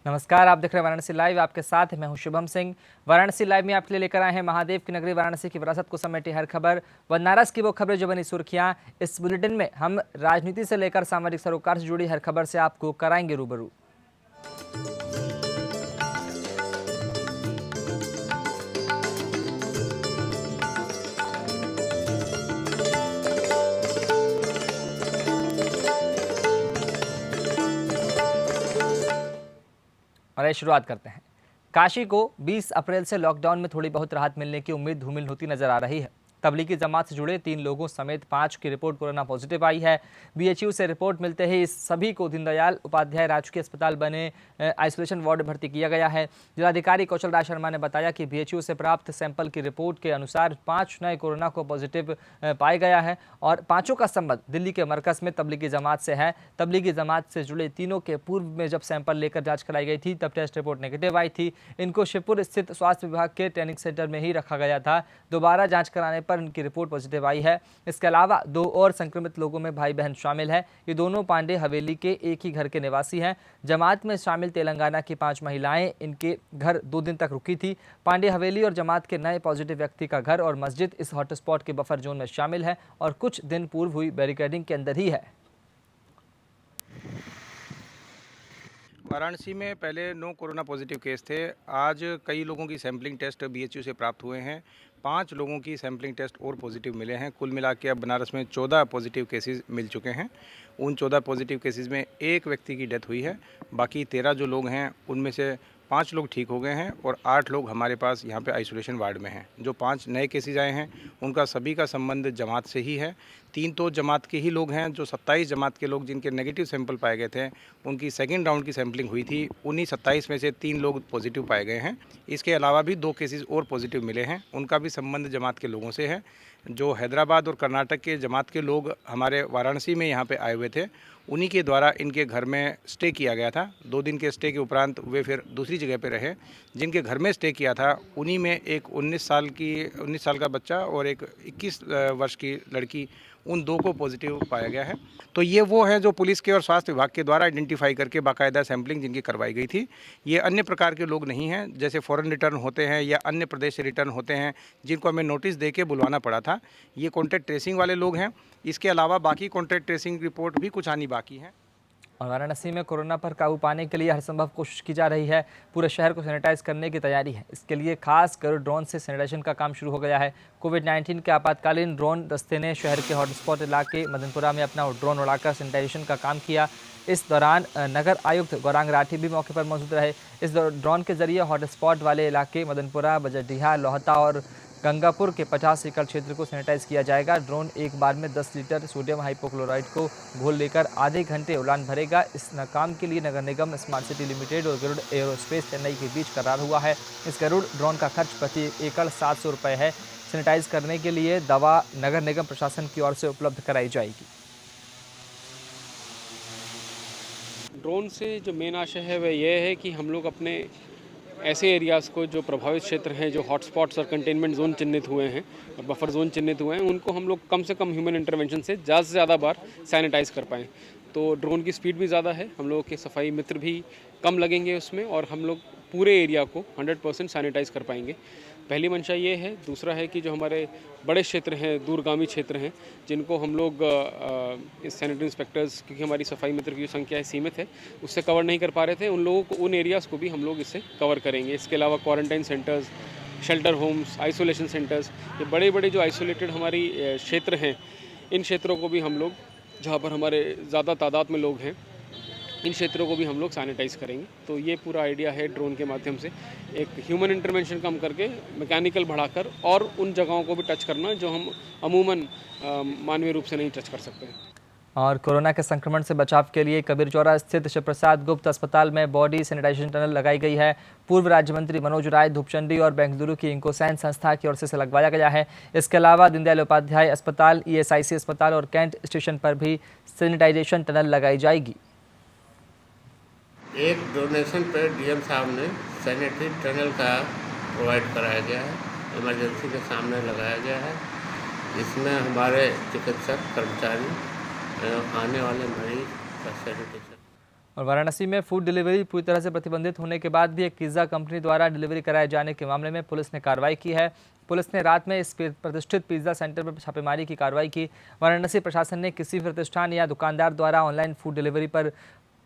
नमस्कार, आप देख रहे हैं वाराणसी लाइव। आपके साथ मैं हूं शुभम सिंह। वाराणसी लाइव में आपके लिए लेकर आए हैं महादेव की नगरी वाराणसी की विरासत को समेटी हर खबर, बनारस की वो खबरें जो बनी सुर्खियां। इस बुलेटिन में हम राजनीति से लेकर सामाजिक सरोकार से जुड़ी हर खबर से आपको कराएंगे रूबरू। और शुरुआत करते हैं। काशी को 20 अप्रैल से लॉकडाउन में थोड़ी बहुत राहत मिलने की उम्मीद धूमिल होती नजर आ रही है। तबलीगी जमात से जुड़े 3 लोगों समेत 5 की रिपोर्ट कोरोना पॉजिटिव आई है। बीएचयू से रिपोर्ट मिलते ही इस सभी को दीनदयाल उपाध्याय राजकीय अस्पताल बने आइसोलेशन वार्ड में भर्ती किया गया है। जिलाधिकारी कौशल राज शर्मा ने बताया कि बीएचयू से प्राप्त सैंपल की रिपोर्ट के अनुसार 5 नए कोरोना को पॉजिटिव पाया गया है और 5 का संबंध दिल्ली के मरकज में तबलीगी जमात से है। तबलीगी जमात से जुड़े तीनों के पूर्व में जब सैंपल लेकर जांच कराई गई थी तब टेस्ट रिपोर्ट नेगेटिव आई थी। इनको शिवपुर स्थित स्वास्थ्य विभाग के ट्रेनिंग सेंटर में ही रखा गया था। दोबारा जांच कराने पर इनकी रिपोर्ट पॉजिटिव आई है। इसके अलावा 2 और संक्रमित लोगों में भाई बहन शामिल है। ये दोनों पांडे हवेली के एक ही घर के निवासी हैं। जमात में शामिल तेलंगाना की 5 महिलाएं इनके घर 2 दिन तक रुकी थी। पांडे हवेली और जमात के नए पॉजिटिव व्यक्ति का घर और मस्जिद इस हॉटस्पॉट के बफर जोन में शामिल है और कुछ दिन पूर्व हुई बैरिकेडिंग के अंदर ही है। वाराणसी में पहले 9 कोरोना पॉजिटिव केस थे। आज कई लोगों की सैंपलिंग टेस्ट बीएचयू से प्राप्त हुए हैं। 5 लोगों की सैंपलिंग टेस्ट और पॉजिटिव मिले हैं। कुल मिला के अब बनारस में 14 पॉजिटिव केसेस मिल चुके हैं। उन 14 पॉजिटिव केसेस में 1 व्यक्ति की डेथ हुई है। बाकी 13 जो लोग हैं उनमें से 5 लोग ठीक हो गए हैं और 8 लोग हमारे पास यहाँ पे आइसोलेशन वार्ड में हैं। जो 5 नए केसेस आए हैं उनका सभी का संबंध जमात से ही है। 3 तो जमात के ही लोग हैं। जो 27 जमात के लोग जिनके नेगेटिव सैंपल पाए गए थे उनकी सेकेंड राउंड की सैंपलिंग हुई थी। उन्हीं 27 में से 3 लोग पॉजिटिव पाए गए हैं। इसके अलावा भी 2 केसेस और पॉजिटिव मिले हैं। उनका भी संबंध जमात के लोगों से है। जो हैदराबाद और कर्नाटक के जमात के लोग हमारे वाराणसी में यहाँ पे आए हुए थे उन्हीं के द्वारा इनके घर में स्टे किया गया था। 2 दिन के स्टे के उपरांत वे फिर दूसरी जगह पे रहे। जिनके घर में स्टे किया था उन्हीं में एक 19 साल का बच्चा और एक 21 वर्ष की लड़की, उन 2 को पॉजिटिव पाया गया है। तो ये वो हैं जो पुलिस के और स्वास्थ्य विभाग के द्वारा आइडेंटिफाई करके बाकायदा सैंपलिंग जिनकी करवाई गई थी। ये अन्य प्रकार के लोग नहीं हैं जैसे फॉरेन रिटर्न होते हैं या अन्य प्रदेश से रिटर्न होते हैं जिनको हमें नोटिस दे के बुलवाना पड़ा था। ये कॉन्टैक्ट ट्रेसिंग वाले लोग हैं। इसके अलावा बाकी कॉन्टैक्ट ट्रेसिंग रिपोर्ट भी कुछ आनी बाकी है। और वाराणसी में कोरोना पर काबू पाने के लिए हर संभव कोशिश की जा रही है। पूरे शहर को सैनिटाइज करने की तैयारी है। इसके लिए खासकर ड्रोन से सैनिटाइजेशन का काम शुरू हो गया है। कोविड-19 के आपातकालीन ड्रोन दस्ते ने शहर के हॉटस्पॉट इलाके मदनपुरा में अपना ड्रोन उड़ाकर सैनिटाइजेशन का काम किया। इस दौरान नगर आयुक्त गौरांग राठी भी मौके पर मौजूद रहे। इस ड्रोन के जरिए हॉटस्पॉट वाले इलाके मदनपुरा, बजडीहा, लोहता और गंगापुर के 50 एकड़ क्षेत्र को सैनिटाइज किया जाएगा। ड्रोन एक बार में 10 लीटर सोडियम हाइपोक्लोराइड को घोल लेकर आधे घंटे उड़ान भरेगा। इस काम के लिए नगर निगम, स्मार्ट सिटी लिमिटेड और गरुड़ एरोस्पेस चेन्नई के बीच करार हुआ है। इस गरुड़ ड्रोन का खर्च प्रति एकड़ 700 रुपये है। सैनिटाइज करने के लिए दवा नगर निगम प्रशासन की ओर से उपलब्ध कराई जाएगी। ड्रोन से जो मेन आशय है वह यह है कि हम लोग अपने ऐसे एरियाज़ को जो प्रभावित क्षेत्र हैं, जो हॉटस्पॉट्स और कंटेनमेंट जोन चिन्हित हुए हैं और बफर जोन चिन्हित हुए हैं, उनको हम लोग कम से कम ह्यूमन इंटरवेंशन से ज़्यादा से ज़्यादा बार सैनिटाइज़ कर पाएँ। तो ड्रोन की स्पीड भी ज़्यादा है, हम लोगों के सफाई मित्र भी कम लगेंगे उसमें और हम लोग पूरे एरिया को 100% सैनिटाइज़ कर पाएंगे। पहली मंशा ये है। दूसरा है कि जो हमारे बड़े क्षेत्र हैं, दूरगामी क्षेत्र हैं, जिनको हम लोग सैनिटरी इंस्पेक्टर्स, क्योंकि हमारी सफाई मित्र की जो संख्या है सीमित है, उससे कवर नहीं कर पा रहे थे, उन लोगों को, उन एरियाज़ को भी हम लोग इससे कवर करेंगे। इसके अलावा quarantine centres, shelter homes, isolation centres, ये बड़े बड़े जो आइसोलेटेड हमारी क्षेत्र हैं, इन क्षेत्रों को भी हम लोग, जहाँ पर हमारे ज़्यादा तादाद में लोग हैं, इन क्षेत्रों को भी हम लोग सैनिटाइज करेंगे। तो ये पूरा आइडिया है ड्रोन के माध्यम से एक ह्यूमन इंटरवेंशन कम करके मैकेनिकल बढ़ाकर और उन जगहों को भी टच करना जो हम अमूमन मानवीय रूप से नहीं टच कर सकते हैं। और कोरोना के संक्रमण से बचाव के लिए कबीर चौरा स्थित शिव प्रसाद गुप्त अस्पताल में बॉडी सैनिटाइजेशन टनल लगाई गई है। पूर्व राज्य मंत्री मनोज राय धूपचंडी और बेंगलुरु की इंकोसैन संस्था की ओर से लगवाया गया है। इसके अलावा दीनदयाल उपाध्याय अस्पताल, ESIC अस्पताल और कैंट स्टेशन पर भी सैनिटाइजेशन टनल लगाई जाएगी। एक डोनेशन पर डीएम साहब ने सैनिटरी टनल का प्रोवाइड कराया गया है, इमरजेंसी के सामने लगाया गया है। इसमें हमारे चिकित्सक कर्मचारी आने वाले मरीज का सैनिटाइजेशन और वाराणसी में फूड डिलीवरी पूरी तरह से प्रतिबंधित होने के बाद भी एक पिज्जा कंपनी द्वारा डिलीवरी कराए जाने के मामले में पुलिस ने कार्रवाई की है। पुलिस ने रात में इस प्रतिष्ठित पिज्जा सेंटर पर छापेमारी की कार्रवाई की। वाराणसी प्रशासन ने किसी प्रतिष्ठान या दुकानदार द्वारा ऑनलाइन फूड डिलीवरी पर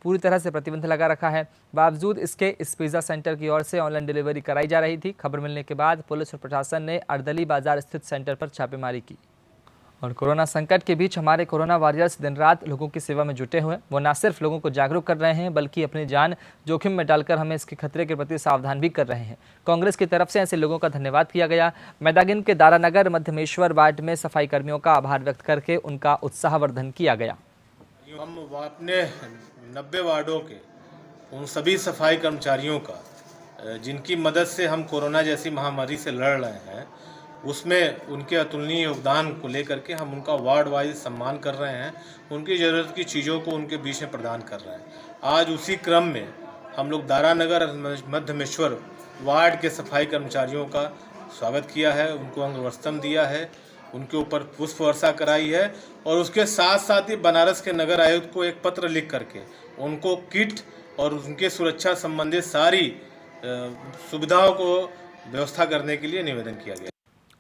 पूरी तरह से प्रतिबंध लगा रखा है। बावजूद इसके इस पिज्जा सेंटर की ओर से ऑनलाइन डिलीवरी कराई जा रही थी। खबर मिलने के बाद पुलिस और प्रशासन ने अर्दली बाजार स्थित सेंटर पर छापेमारी की। और कोरोना संकट के बीच हमारे कोरोना वॉरियर्स दिन रात लोगों की सेवा में जुटे हुए हैं। वो न सिर्फ लोगों को जागरूक कर रहे हैं बल्कि अपनी जान जोखिम में डालकर हमें इसके खतरे के प्रति सावधान भी कर रहे हैं। कांग्रेस की तरफ से ऐसे लोगों का धन्यवाद किया गया। मैदागिन के दारानगर मध्यमेश्वर वार्ड में सफाई कर्मियों का आभार व्यक्त करके उनका उत्साहवर्धन किया गया। हम अपने 90 वार्डों के उन सभी सफाई कर्मचारियों का जिनकी मदद से हम कोरोना जैसी महामारी से लड़ रहे हैं, उसमें उनके अतुलनीय योगदान को लेकर के हम उनका वार्ड वाइज सम्मान कर रहे हैं, उनकी ज़रूरत की चीज़ों को उनके बीच में प्रदान कर रहे हैं। आज उसी क्रम में हम लोग दारानगर मध्यमेश्वर वार्ड के सफाई कर्मचारियों का स्वागत किया है, उनको अंगवस्त्रम दिया है, उनके ऊपर पुष्प वर्षा कराई है और उसके साथ साथ ही बनारस के नगर आयुक्त को एक पत्र लिख करके उनको किट और उनके सुरक्षा संबंधित सारी सुविधाओं को व्यवस्था करने के लिए निवेदन किया गया।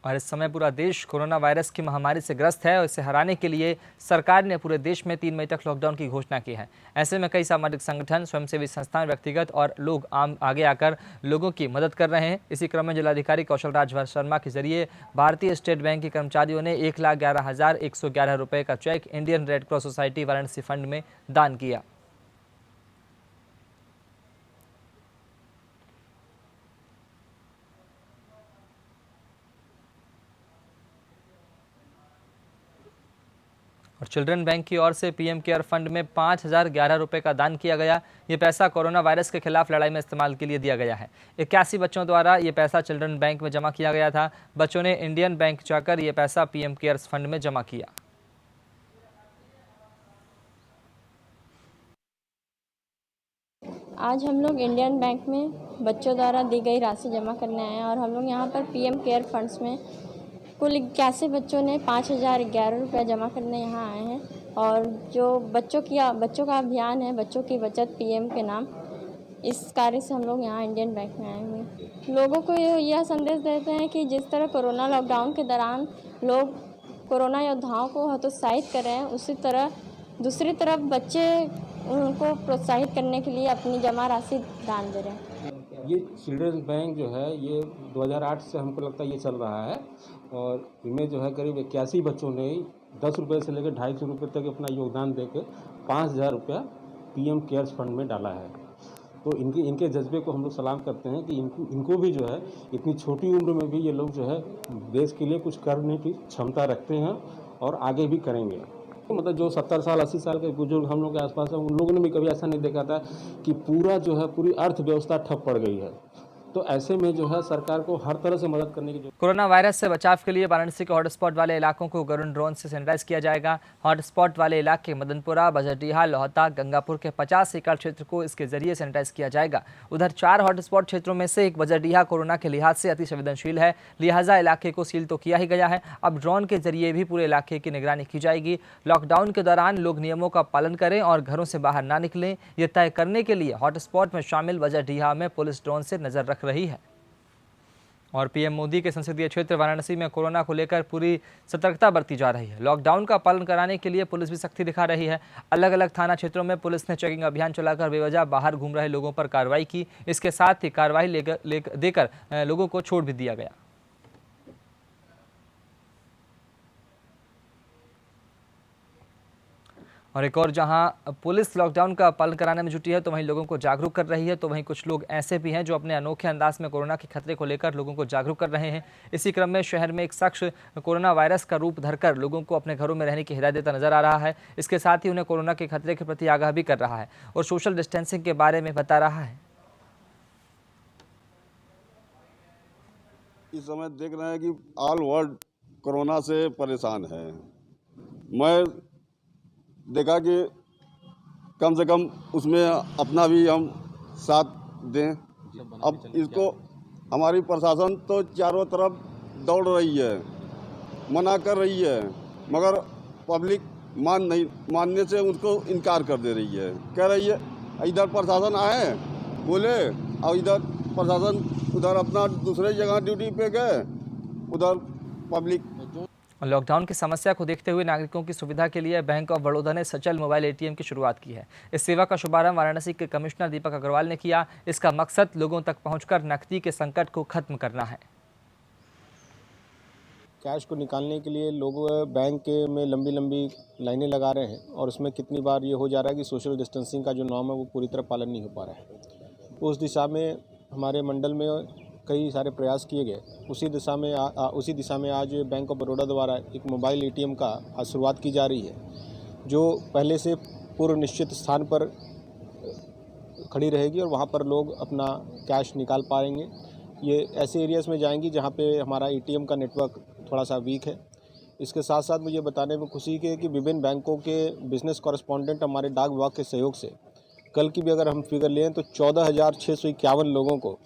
और इस समय पूरा देश कोरोना वायरस की महामारी से ग्रस्त है और इसे हराने के लिए सरकार ने पूरे देश में 3 मई तक लॉकडाउन की घोषणा की है। ऐसे में कई सामाजिक संगठन, स्वयंसेवी संस्थान, व्यक्तिगत और लोग आगे आकर लोगों की मदद कर रहे हैं। इसी क्रम में जिलाधिकारी कौशल राज शर्मा के जरिए भारतीय स्टेट बैंक के कर्मचारियों ने 1,11,111 रुपये का cheque Indian Red Cross Society Varanasi fund में दान किया। और चिल्ड्रन बैंक की ओर से पीएम केयर फंड में 5,011 रुपये का दान किया गया। ये पैसा कोरोना वायरस के खिलाफ लड़ाई में इस्तेमाल के लिए दिया गया है। 81 बच्चों द्वारा ये पैसा चिल्ड्रन बैंक में जमा किया गया था। बच्चों ने इंडियन बैंक जाकर ये पैसा पीएम केयर्स फंड में जमा किया। आज हम लोग इंडियन बैंक में बच्चों द्वारा दी गई राशि जमा करने आए हैं और हम लोग यहाँ पर पीएम केयर फंड्स में कुल 81 बच्चों ने 5,011 रुपये जमा करने यहाँ आए हैं। और जो बच्चों का अभियान है, बच्चों की बचत पीएम के नाम, इस कार्य से हम लोग यहाँ इंडियन बैंक में आए हुए हैं। लोगों को यह संदेश देते हैं कि जिस तरह कोरोना लॉकडाउन के दौरान लोग कोरोना योद्धाओं को हतोत्साहित कर रहे हैं, उसी तरह दूसरी तरफ बच्चे उनको प्रोत्साहित करने के लिए अपनी जमा राशि दान दे रहे हैं। ये चिल्ड्रन बैंक जो है ये 2008 से हमको लगता है ये चल रहा है और इनमें जो है करीब 81 बच्चों ने 10 रुपये से लेकर 250 रुपये तक अपना योगदान देकर 5,000 रुपया पीएम केयर्स फंड में डाला है। तो इनके जज्बे को हम लोग सलाम करते हैं कि इनको भी जो है इतनी छोटी उम्र में भी ये लोग जो है देश के लिए कुछ करने की क्षमता रखते हैं और आगे भी करेंगे। तो मतलब जो 70 साल 80 साल के बुजुर्ग हम लोग के आसपास हैं, उन लोगों ने भी कभी ऐसा नहीं देखा था कि पूरी अर्थव्यवस्था ठप पड़ गई है। तो ऐसे में जो है सरकार को हर तरह से मदद करने की कोरोना वायरस से बचाव के लिए वाराणसी के हॉटस्पॉट वाले इलाकों को गरुड़ ड्रोन से सैनिटाइज किया जाएगा। हॉटस्पॉट वाले इलाके मदनपुरा, बजरडीहा, लोहता, गंगापुर के 50 एकड़ क्षेत्र को इसके जरिए सैनिटाइज किया जाएगा। उधर 4 हॉटस्पॉट क्षेत्रों में से एक बजरडीहा कोरोना के लिहाज से अति संवेदनशील है, लिहाजा इलाके को सील तो किया ही गया है। अब ड्रोन के जरिए भी पूरे इलाके की निगरानी की जाएगी। लॉकडाउन के दौरान लोग नियमों का पालन करें और घरों से बाहर ना निकलें, ये तय करने के लिए हॉटस्पॉट में शामिल बजरडीहा में पुलिस ड्रोन से नजर रख रही है। और पीएम मोदी के संसदीय क्षेत्र वाराणसी में कोरोना को लेकर पूरी सतर्कता बरती जा रही है। लॉकडाउन का पालन कराने के लिए पुलिस भी सख्ती दिखा रही है। अलग अलग थाना क्षेत्रों में पुलिस ने चेकिंग अभियान चलाकर बेवजह बाहर घूम रहे लोगों पर कार्रवाई की। इसके साथ ही कार्रवाई देकर लोगों को छोड़ भी दिया गया। और एक और जहां पुलिस लॉकडाउन का पालन कराने में जुटी है तो वहीं लोगों को जागरूक कर रही है, तो वहीं कुछ लोग ऐसे भी हैं जो अपने अनोखे अंदाज में कोरोना के खतरे को लेकर लोगों को जागरूक कर रहे हैं। इसी क्रम में शहर में एक शख्स कोरोना वायरस का रूप धरकर लोगों को अपने घरों में रहने की हिदायत देता नजर आ रहा है। इसके साथ ही उन्हें कोरोना के खतरे के प्रति आगाह भी कर रहा है और सोशल डिस्टेंसिंग के बारे में बता रहा है। इस समय देख रहे हैं कि ऑल वर्ल्ड कोरोना से परेशान है। मैं देखा कि कम से कम उसमें अपना भी हम साथ दें। अब इसको हमारी प्रशासन तो चारों तरफ दौड़ रही है, मना कर रही है, मगर पब्लिक मानने से उसको इनकार कर दे रही है। कह रही है इधर प्रशासन आए बोले और इधर प्रशासन उधर अपना दूसरे जगह ड्यूटी पे गए, उधर पब्लिक। लॉकडाउन की समस्या को देखते हुए नागरिकों की सुविधा के लिए बैंक ऑफ बड़ौदा ने सचल मोबाइल एटीएम की शुरुआत की है। इस सेवा का शुभारंभ वाराणसी के कमिश्नर दीपक अग्रवाल ने किया। इसका मकसद लोगों तक पहुंचकर नकदी के संकट को खत्म करना है। कैश को निकालने के लिए लोग बैंक में लंबी लंबी लाइनें लगा रहे हैं और उसमें कितनी बार ये हो जा रहा है कि सोशल डिस्टेंसिंग का जो नॉर्म है वो पूरी तरह पालन नहीं हो पा रहा है। उस दिशा में हमारे मंडल में कई सारे प्रयास किए गए। उसी दिशा में आज बैंक ऑफ बड़ौदा द्वारा एक मोबाइल एटीएम का आज शुरुआत की जा रही है, जो पहले से पूर्व निश्चित स्थान पर खड़ी रहेगी और वहाँ पर लोग अपना कैश निकाल पाएंगे। ये ऐसे एरियाज़ में जाएंगी जहाँ पे हमारा एटीएम का नेटवर्क थोड़ा सा वीक है। इसके साथ साथ मुझे बताने में खुशी है कि विभिन्न बैंकों के बिजनेस कॉरेस्पॉन्डेंट हमारे डाक विभाग के सहयोग से कल की भी अगर हम फिगर लें तो 14,651 लोगों को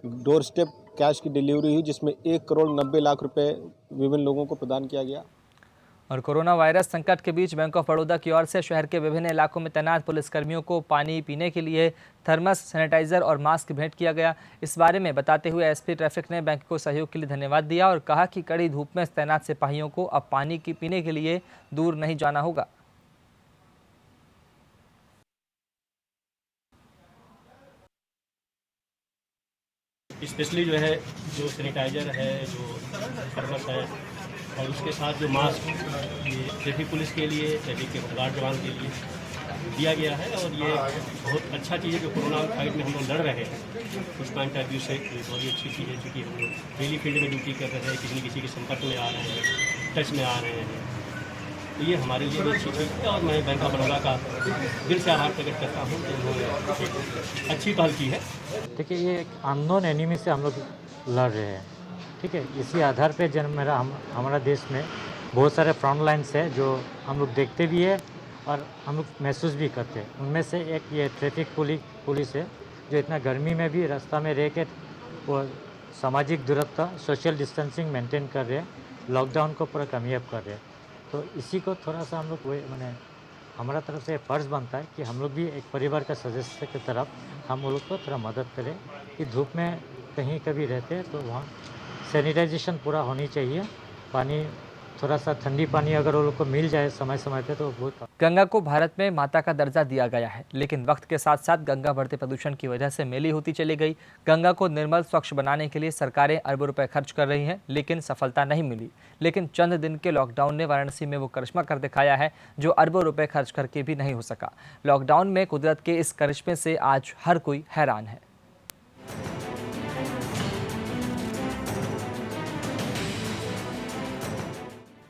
डोर स्टेप कैश की डिलीवरी हुई, जिसमें 1,90,00,000 रुपए विभिन्न लोगों को प्रदान किया गया। और कोरोना वायरस संकट के बीच बैंक ऑफ बड़ौदा की ओर से शहर के विभिन्न इलाकों में तैनात पुलिसकर्मियों को पानी पीने के लिए थर्मस, सैनिटाइजर और मास्क भेंट किया गया। इस बारे में बताते हुए एसपी ट्रैफिक ने बैंक को सहयोग के लिए धन्यवाद दिया और कहा कि कड़ी धूप में तैनात सिपाहियों को अब पानी की पीने के लिए दूर नहीं जाना होगा। स्पेशली जो है जो सैनिटाइज़र है, जो थर्मस है और उसके साथ जो मास्क ये ट्रैफिक पुलिस के लिए, ट्रैफिक के होमगार्ड जवान के लिए दिया गया है और ये बहुत अच्छा चीज़ है कि कोरोना फाइट में हम लोग लड़ रहे हैं। उस पॉइंट ऑफ व्यू से ये बहुत ही अच्छी चीज़ है, क्योंकि हम लोग डेली फील्ड में ड्यूटी कर रहे हैं, किसी न किसी के संपर्क में आ रहे हैं, टच में आ रहे हैं, तो ये हमारे लिए भी अच्छी चीज़ है। और मैं बैंक ऑफ बड़ौदा का दिल से आभार प्रकट करता हूँ कि उन्होंने अच्छी पहल की है। देखिए, ये एक अननोन एनिमी से हम लोग लड़ रहे हैं, ठीक है। इसी आधार पे हमारा देश में बहुत सारे फ्रंट लाइन्स है जो हम लोग देखते भी है और हम लोग महसूस भी करते हैं। उनमें से एक ये ट्रैफिक पुलिस है जो इतना गर्मी में भी रास्ता में रह के वो सामाजिक दूरत्व, सोशल डिस्टेंसिंग मेंटेन कर रहे हैं, लॉकडाउन को पूरा कामयाब कर रहे हैं। तो इसी को थोड़ा सा हम लोग मैंने हमारा तरफ से फ़र्ज़ बनता है कि हम लोग भी एक परिवार का सदस्य की तरफ हम लोग को थोड़ा मदद करें कि धूप में कहीं कभी रहते हैं तो वहाँ सैनिटाइजेशन पूरा होनी चाहिए। पानी थोड़ा सा ठंडी पानी अगर वो लोग को मिल जाए समय समय पे तो बहुत। गंगा को भारत में माता का दर्जा दिया गया है, लेकिन वक्त के साथ साथ गंगा बढ़ते प्रदूषण की वजह से मैली होती चली गई। गंगा को निर्मल स्वच्छ बनाने के लिए सरकारें अरबों रुपए खर्च कर रही हैं, लेकिन सफलता नहीं मिली। लेकिन चंद दिन के लॉकडाउन ने वाराणसी में वो करिश्मा कर दिखाया है जो अरबों रुपए खर्च करके भी नहीं हो सका। लॉकडाउन में कुदरत के इस करिश्मे से आज हर कोई हैरान है।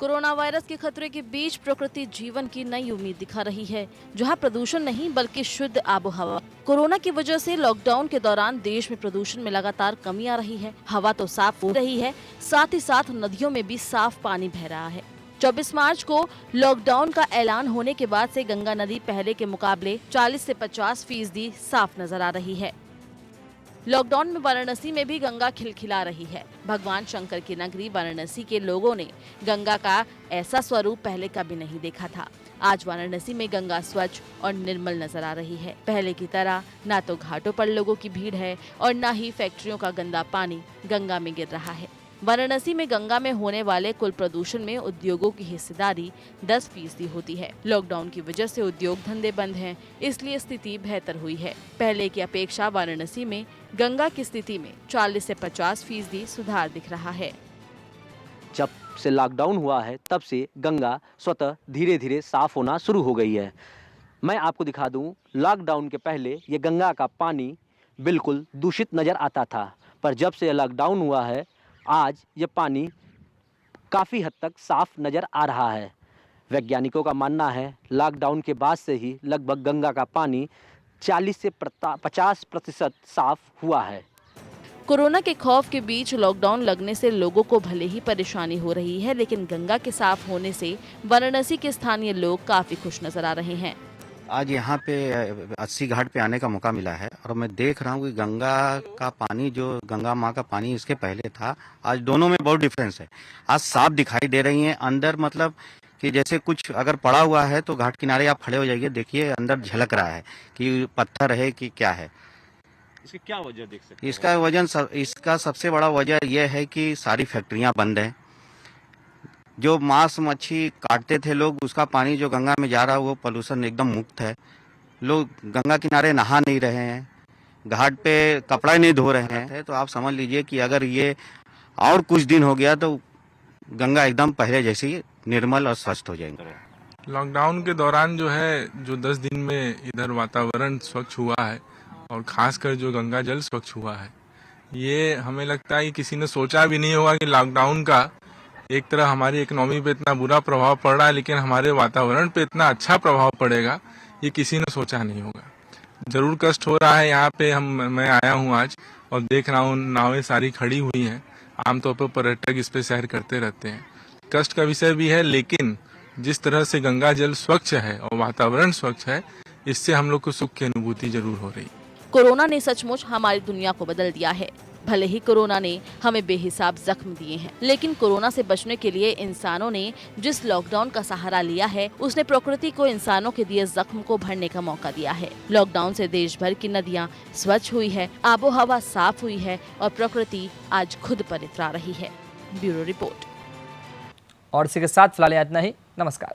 कोरोना वायरस के खतरे के बीच प्रकृति जीवन की नई उम्मीद दिखा रही है, जहां प्रदूषण नहीं बल्कि शुद्ध आबोहवा। कोरोना की वजह से लॉकडाउन के दौरान देश में प्रदूषण में लगातार कमी आ रही है। हवा तो साफ हो रही है, साथ ही साथ नदियों में भी साफ पानी बह रहा है। 24 मार्च को लॉकडाउन का ऐलान होने के बाद से गंगा नदी पहले के मुकाबले 40 से 50% साफ नजर आ रही है। लॉकडाउन में वाराणसी में भी गंगा खिलखिला रही है। भगवान शंकर की नगरी वाराणसी के लोगों ने गंगा का ऐसा स्वरूप पहले कभी नहीं देखा था। आज वाराणसी में गंगा स्वच्छ और निर्मल नजर आ रही है। पहले की तरह ना तो घाटों पर लोगों की भीड़ है और ना ही फैक्ट्रियों का गंदा पानी गंगा में गिर रहा है। वाराणसी में गंगा में होने वाले कुल प्रदूषण में उद्योगों की हिस्सेदारी 10% होती है। लॉकडाउन की वजह से उद्योग धंधे बंद हैं, इसलिए स्थिति बेहतर हुई है। पहले की अपेक्षा वाराणसी में गंगा की स्थिति में 40 से 50% सुधार दिख रहा है। जब से लॉकडाउन हुआ है तब से गंगा स्वतः धीरे धीरे साफ होना शुरू हो गई है। मैं आपको दिखा दूं, लॉकडाउन के पहले ये गंगा का पानी बिल्कुल दूषित नज़र आता था, पर जब से लॉकडाउन हुआ है आज ये पानी काफ़ी हद तक साफ नज़र आ रहा है। वैज्ञानिकों का मानना है लॉकडाउन के बाद से ही लगभग गंगा का पानी 40 से 50% साफ हुआ है। कोरोना के खौफ के बीच लॉकडाउन लगने से लोगों को भले ही परेशानी हो रही है, लेकिन गंगा के साफ होने से वाराणसी के स्थानीय लोग काफ़ी खुश नजर आ रहे हैं। आज यहाँ पे 80 घाट पे आने का मौका मिला है और मैं देख रहा हूँ कि गंगा का पानी, जो गंगा माँ का पानी इसके पहले था, आज दोनों में बहुत डिफरेंस है। आज साफ दिखाई दे रही हैं। अंदर मतलब कि जैसे कुछ अगर पड़ा हुआ है तो घाट किनारे आप खड़े हो जाइए, देखिए अंदर झलक रहा है कि पत्थर है कि क्या है। इसकी क्या वजह देख सकते हैं? इसका सबसे बड़ा वजह यह है कि सारी फैक्ट्रियां बंद हैं। जो मांस मच्छी काटते थे लोग, उसका पानी जो गंगा में जा रहा है वो पोल्यूशन एकदम मुक्त है। लोग गंगा किनारे नहा नहीं रहे हैं, घाट पे कपड़ा नहीं धो रहे हैं। तो आप समझ लीजिए कि अगर ये और कुछ दिन हो गया तो गंगा एकदम पहले जैसी निर्मल और स्वच्छ हो जाएंगे। लॉकडाउन के दौरान जो है, जो 10 दिन में इधर वातावरण स्वच्छ हुआ है और खासकर जो गंगा जल स्वच्छ हुआ है, ये हमें लगता है कि किसी ने सोचा भी नहीं होगा कि लॉकडाउन का एक तरह हमारी इकोनॉमी पे इतना बुरा प्रभाव पड़ रहा है, लेकिन हमारे वातावरण पे इतना अच्छा प्रभाव पड़ेगा ये किसी ने सोचा नहीं होगा। जरूर कष्ट हो रहा है। यहाँ पे मैं आया हूँ आज और देख रहा हूँ नावें सारी खड़ी हुई हैं। आमतौर पर पर्यटक इस पे सैर करते रहते हैं। कष्ट का विषय भी है, लेकिन जिस तरह से गंगा जल स्वच्छ है और वातावरण स्वच्छ है, इससे हम लोग को सुख की अनुभूति जरूर हो रही। कोरोना ने सचमुच हमारी दुनिया को बदल दिया है। भले ही कोरोना ने हमें बेहिसाब जख्म दिए हैं, लेकिन कोरोना से बचने के लिए इंसानों ने जिस लॉकडाउन का सहारा लिया है, उसने प्रकृति को इंसानों के दिए जख्म को भरने का मौका दिया है। लॉकडाउन से देश भर की नदियां स्वच्छ हुई है, आबो हवा साफ हुई है और प्रकृति आज खुद पर इतरा रही है। Bureau report. और इसी के साथ फिलहाल इतना ही। नमस्कार।